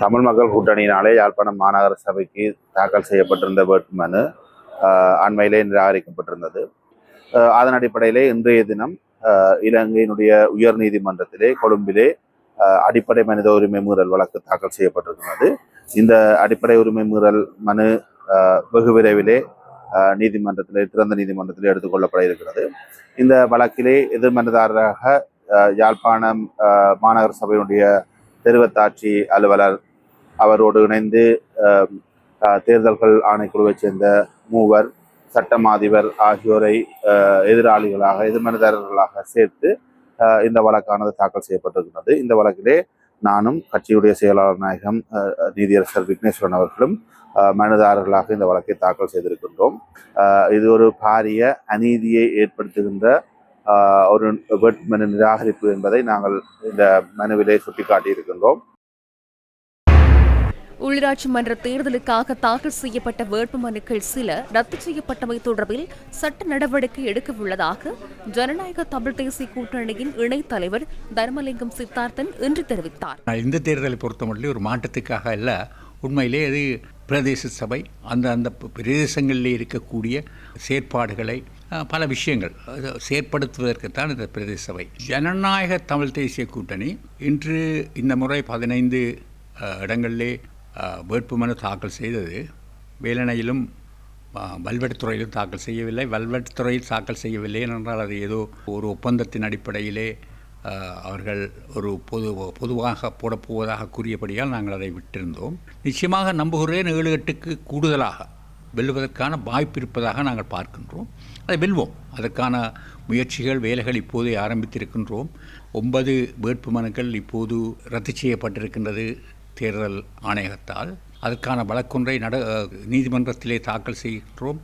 தமிழ் மக்கள் கூட்டணியினாலே யாழ்ப்பாணம் மாநகர சபைக்கு தாக்கல் செய்யப்பட்டிருந்த வேட்புமனு அண்மையிலே நிராகரிக்கப்பட்டிருந்தது. அதன் அடிப்படையிலே இன்றைய தினம் இலங்கையினுடைய உயர் நீதிமன்றத்திலே கொழும்பிலே அடிப்படை மனித உரிமை மீறல் வழக்கு தாக்கல் செய்யப்பட்டிருக்கிறது. இந்த அடிப்படை உரிமை மீறல் மனு வெகு விரைவிலே திறந்த நீதிமன்றத்திலே எடுத்துக்கொள்ளப்பட இருக்கிறது. இந்த வழக்கிலே எதிர்மனுதாரராக யாழ்ப்பாணம் மாநகர சபையினுடைய தெரிவத்தாட்சி அலுவலர் அவரோடு இணைந்து தேர்தல்கள் ஆணைக்குழுவைச் சேர்ந்த மூவர், சட்டமாதிபர் ஆகியோரை எதிர்மனுதாரர்களாக சேர்த்து இந்த வழக்கானது தாக்கல் செய்யப்பட்டிருக்கிறது. இந்த வழக்கிலே நானும் கட்சியுடைய செயலாளர் நாயகம் நீதியரசர் விக்னேஸ்வரன் அவர்களும் மனுதாரர்களாக இந்த வழக்கை தாக்கல் செய்திருக்கின்றோம். இது ஒரு பாரிய அநீதியை ஏற்படுத்துகின்ற ஒரு வேட்புமனு நிராகரிப்பு என்பதை நாங்கள் இந்த மனுவிலே சுட்டிக்காட்டியிருக்கின்றோம். உள்ளாட்சி மன்ற தேர்தலுக்காக தாக்கல் செய்யப்பட்ட வேட்புமனுக்கள் சில ரத்து செய்யப்பட்டமை தொடர்பில் சட்ட நடவடிக்கை எடுக்க உள்ளதாக ஜனநாயக தமிழ் தேசிய கூட்டணியின் இணைத் தலைவர் தர்மலிங்கம் சித்தார்த்தன் இன்று தெரிவித்தார். இந்த தேர்தலை பொறுத்தமட்டில் ஒரு மாற்றத்துக்காக அல்ல, உண்மையிலே அது பிரதேச சபை அந்த பிரதேசங்களிலே இருக்கக்கூடிய செயற்பாடுகளை பல விஷயங்கள் செயற்படுத்துவதற்குத்தான் இந்த பிரதேச சபை. ஜனநாயக தமிழ் தேசிய கூட்டணி இன்று இந்த முறை 15 இடங்களிலே வேட்புமனு தாக்கல் செய்தது. வேலணையிலும் வல்வெட்டுத்துறையிலும் தாக்கல் செய்யவில்லை. வல்வெட்டுத்துறையில் தாக்கல் செய்யவில்லை என்றால் அது ஏதோ ஒரு ஒப்பந்தத்தின் அடிப்படையிலே அவர்கள் ஒரு பொதுவாக போடப்போவதாக கூறியபடியால் நாங்கள் அதை விட்டிருந்தோம். நிச்சயமாக நம்புகிறேன் 7-8க்கு கூடுதலாக வெல்வதற்கான வாய்ப்பு இருப்பதாக நாங்கள் பார்க்கின்றோம். அதை வெல்வோம். அதற்கான முயற்சிகள் வேலைகள் இப்போதே ஆரம்பித்திருக்கின்றோம். 9 வேட்புமனுக்கள் இப்போது ரத்து செய்யப்பட்டிருக்கின்றது தேர்தல் ஆணையகத்தால். அதற்கான வழக்கொன்றை நீதிமன்றத்திலே தாக்கல் செய்கின்றோம்.